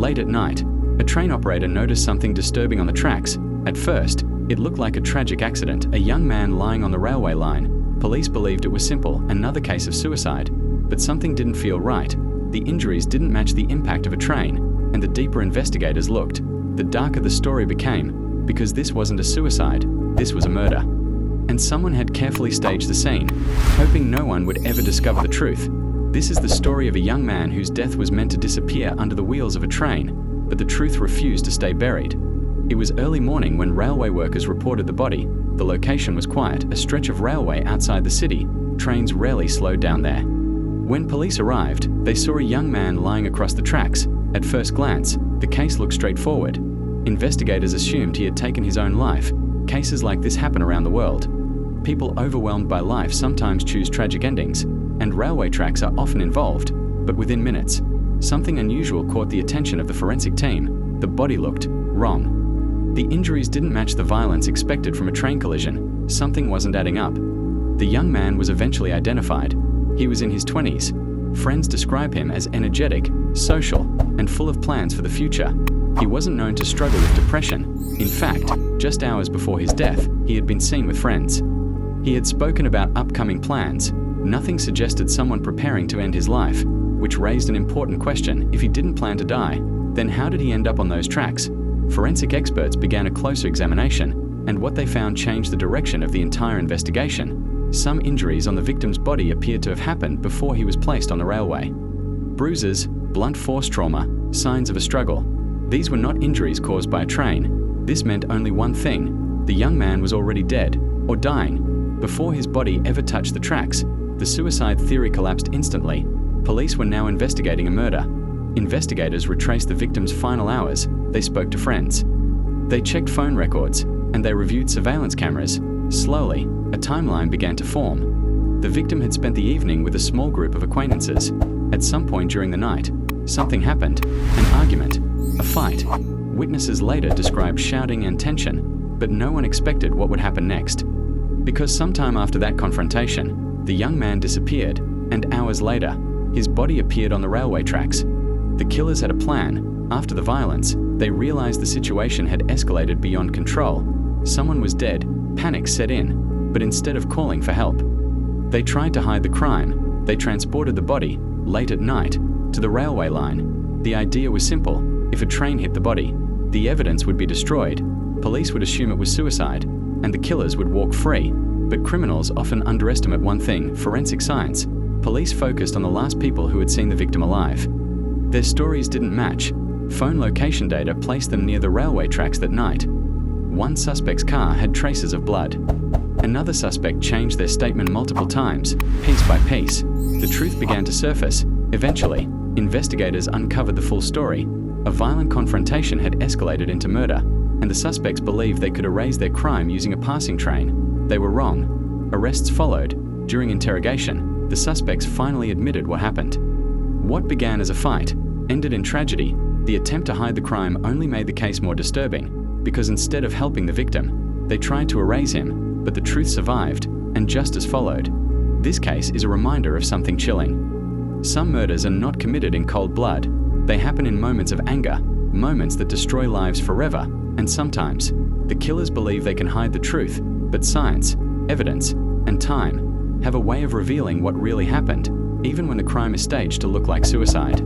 Late at night, a train operator noticed something disturbing on the tracks. At first, it looked like a tragic accident, a young man lying on the railway line. Police believed it was simple, another case of suicide. But something didn't feel right. The injuries didn't match the impact of a train, and the deeper investigators looked, the darker the story became, because this wasn't a suicide, this was a murder. And someone had carefully staged the scene, hoping no one would ever discover the truth. This is the story of a young man whose death was meant to disappear under the wheels of a train, but the truth refused to stay buried. It was early morning when railway workers reported the body. The location was quiet, a stretch of railway outside the city. Trains rarely slowed down there. When police arrived, they saw a young man lying across the tracks. At first glance, the case looked straightforward. Investigators assumed he had taken his own life. Cases like this happen around the world. People overwhelmed by life sometimes choose tragic endings, and railway tracks are often involved. But within minutes, something unusual caught the attention of the forensic team. The body looked wrong. The injuries didn't match the violence expected from a train collision. Something wasn't adding up. The young man was eventually identified. He was in his 20s. Friends describe him as energetic, social, and full of plans for the future. He wasn't known to struggle with depression. In fact, just hours before his death, he had been seen with friends. He had spoken about upcoming plans. Nothing suggested someone preparing to end his life, which raised an important question. If he didn't plan to die, then how did he end up on those tracks? Forensic experts began a closer examination, and what they found changed the direction of the entire investigation. Some injuries on the victim's body appeared to have happened before he was placed on the railway. Bruises, blunt force trauma, signs of a struggle. These were not injuries caused by a train. This meant only one thing: the young man was already dead, or dying, before his body ever touched the tracks. The suicide theory collapsed instantly. Police were now investigating a murder. Investigators retraced the victim's final hours. They spoke to friends. They checked phone records, and they reviewed surveillance cameras. Slowly, a timeline began to form. The victim had spent the evening with a small group of acquaintances. At some point during the night, something happened. An argument, a fight. Witnesses later described shouting and tension, but no one expected what would happen next. Because sometime after that confrontation, the young man disappeared, and hours later, his body appeared on the railway tracks. The killers had a plan. After the violence, they realized the situation had escalated beyond control. Someone was dead. Panic set in, but instead of calling for help, they tried to hide the crime. They transported the body, late at night, to the railway line. The idea was simple. If a train hit the body, the evidence would be destroyed. Police would assume it was suicide, and the killers would walk free. But criminals often underestimate one thing: forensic science. Police focused on the last people who had seen the victim alive. Their stories didn't match. Phone location data placed them near the railway tracks that night. One suspect's car had traces of blood. Another suspect changed their statement multiple times, piece by piece. The truth began to surface. Eventually, investigators uncovered the full story. A violent confrontation had escalated into murder, and the suspects believed they could erase their crime using a passing train. They were wrong. Arrests followed. During interrogation, the suspects finally admitted what happened. What began as a fight ended in tragedy. The attempt to hide the crime only made the case more disturbing, because instead of helping the victim, they tried to erase him, but the truth survived, and justice followed. This case is a reminder of something chilling. Some murders are not committed in cold blood. They happen in moments of anger, moments that destroy lives forever, and sometimes, the killers believe they can hide the truth, but science, evidence, and time have a way of revealing what really happened, even when the crime is staged to look like suicide.